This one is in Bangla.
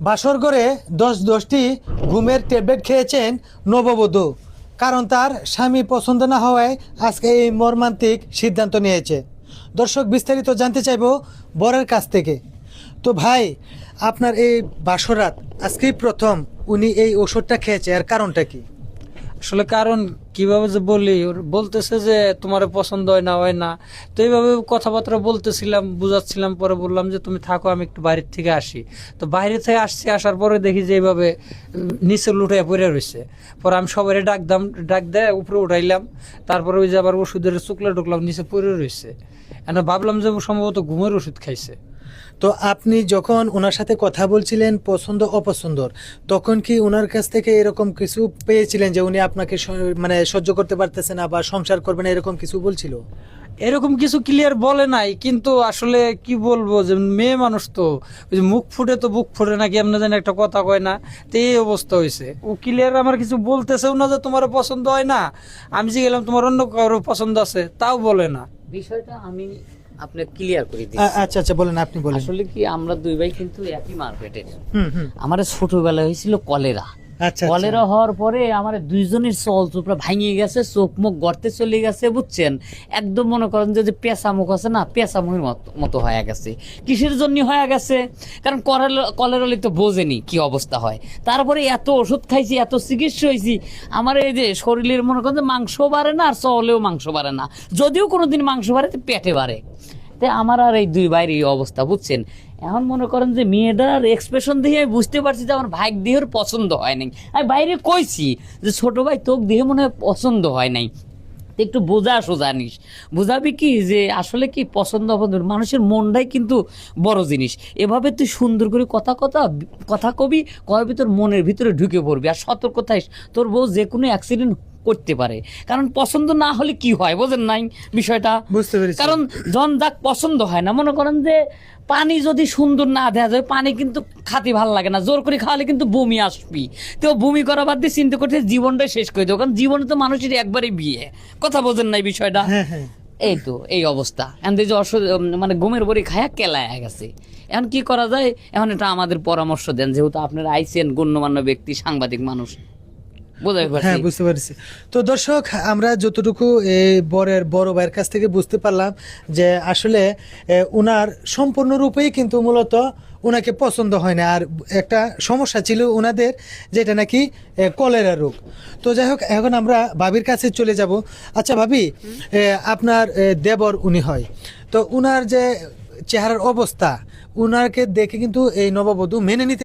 বাসর ঘরে 10টি ঘুমের ট্যাবলেট খেয়েছেন নববধূ, কারণ তার স্বামী পছন্দ না হওয়ায় আজকে এই মর্মান্তিক সিদ্ধান্ত নিয়েছে। দর্শক, বিস্তারিত জানতে চাইব বরের কাছ থেকে। তো ভাই, আপনার এই বাসরাত আজকেই প্রথম উনি এই ওষুধটা খেয়েছে, এর কারণটা কি? আসলে কারণ কিভাবে যে বলি, ওর বলতেছে যে তোমার পছন্দ হয় না। তো এইভাবে কথাবার্তা বলতেছিলাম, বুঝাচ্ছিলাম। পরে বললাম যে তুমি থাকো, আমি একটু বাইরের থেকে আসি। তো বাইরে থেকে আসার পরে দেখি যে এইভাবে নিচে লুটে পড়ে রয়েছে। পরে আমি সবাই ডাক দেয়, উপরে উঠাইলাম। তারপরে ওই যে আবার ওষুধের চুকলা ঢুকলাম, নিচে পড়ে রয়েছে। এখন ভাবলাম যে সম্ভবত ঘুমের ওষুধ খাইছে। তো আপনি যখন ওনার সাথে কথা বলছিলেন পছন্দ অপছন্দর, তখন কি ওনার কাছ থেকে এরকম কিছু পেয়েছিলেন যে উনি আপনাকে মানে সহ্য করতে পারতেছে না বা সংসার করবেন, এরকম কিছু বলছিল? এরকম কিছু ক্লিয়ার বলে নাই, কিন্তু আসলে কি বলবো, যে মেয়ে মানুষ তো ওই যে মুখ ফুটে তো বুক ফুটে নাকি এমন জানি একটা কথা কয় না। তো এই অবস্থা হয়েছে। ও ক্লিয়ার আমার কিছু বলতেছেও না যে তোমার পছন্দ হয় না। আমি যে গেলাম তোমার অন্য কারো পছন্দ আছে, তাও বলে না। বিষয়টা আমি আপনাকে ক্লিয়ার করে দিই। আচ্ছা আচ্ছা, বলেন, আপনি বলেন। আসলে কি, আমরা দুই ভাই কিন্তু একই মার্কেটের। হুম হুম। আমার ছোটবেলায় হয়েছিল কলেরা। আচ্ছা কলেরা হওয়ার পরে আমার দুইজনের চল চোপড়া ভাঙিয়ে গেছে, চোখ মুখ গর্তে চলে গেছে, বুঝছেন। একদম মনে করেন যে পেঁচা মুখ আছে না, পেঁচা মুখের মতো হয়ে গেছে। কিসের জন্য হয়ে গেছে? কারণ কলেরা তো বোঝেনি কি অবস্থা হয়। তারপরে এত ওষুধ খাইছি, এত চিকিৎসা হয়েছি, আমার এই যে শরীরের মনে করেন যে মাংস বাড়ে না, আর চলেও মাংস বাড়ে না। যদিও কোনোদিন মাংস বাড়ে, তো পেটে বাড়ে। তাই আমার আর এই দুই ভাইয়ের এই অবস্থা, বুঝছেন। এখন মনে করেন যে মেয়েটার এক্সপ্রেশন দেখে আমি বুঝতে পারছি যে আমার ভাই দেহের পছন্দ হয় নাই। আমি বাইরে কইছি যে ছোট ভাই, তোর দেহে মনে হয় পছন্দ হয় নাই, একটু জানিস। বুঝাবি কি যে আসলে কি পছন্দ অপছন্দ, মানুষের মনটাই কিন্তু বড় জিনিস। এভাবে তুই সুন্দর করে কথা কবি, কবি তোর মনের ভিতরে ঢুকে পড়বি। আর সতর্ক থাকিস, তোর বউ যে কোনো অ্যাক্সিডেন্ট করতে পারে। কারণ পছন্দ না হলে কি হয়, বোঝেন নাই বিষয়টা? বুঝতে পেরেছি। কারণ জন যাক পছন্দ হয় না, মনে করেন যে পানি যদি সুন্দর না দেওয়া যায়, পানি কিন্তু খাতে ভালো লাগে না। জোর করে খাওয়ালে কিন্তু বমি আসবি। তো বমি করা বাদ দিয়ে চিন্তা করতে জীবনটাই শেষ করে দেবো। কারণ জীবনে তো মানুষের একবারই বিয়ে, কথা বোঝেন নাই বিষয়টা? হ্যাঁ হ্যাঁ। এই তো এই অবস্থা। এখন যে মানে ঘুমের বড়ি খায়া কেলায় গেছে। এখন কি করা যায়? এখন এটা আমাদের পরামর্শ দেন, যেহেতু আপনারা আইসেন গণ্যমান্য ব্যক্তি, সাংবাদিক মানুষ। হ্যাঁ, বুঝতে পারছি। তো দর্শক, আমরা যতটুকু এই বড় ভাইয়ের কাছ থেকে বুঝতে পারলাম যে আসলে উনার সম্পূর্ণরূপেই কিন্তু মূলত ওনাকে পছন্দ হয় না। আর একটা সমস্যা ছিল ওনাদের, যেটা নাকি কলেরা রোগ। তো যাই হোক, এখন আমরা ভাবির কাছে চলে যাব। আচ্ছা ভাবি, আপনার দেবর উনি হয়, তো উনার যে চেহারার অবস্থা, উনাকে দেখে কিন্তু এই নববধূ মেনে নিতে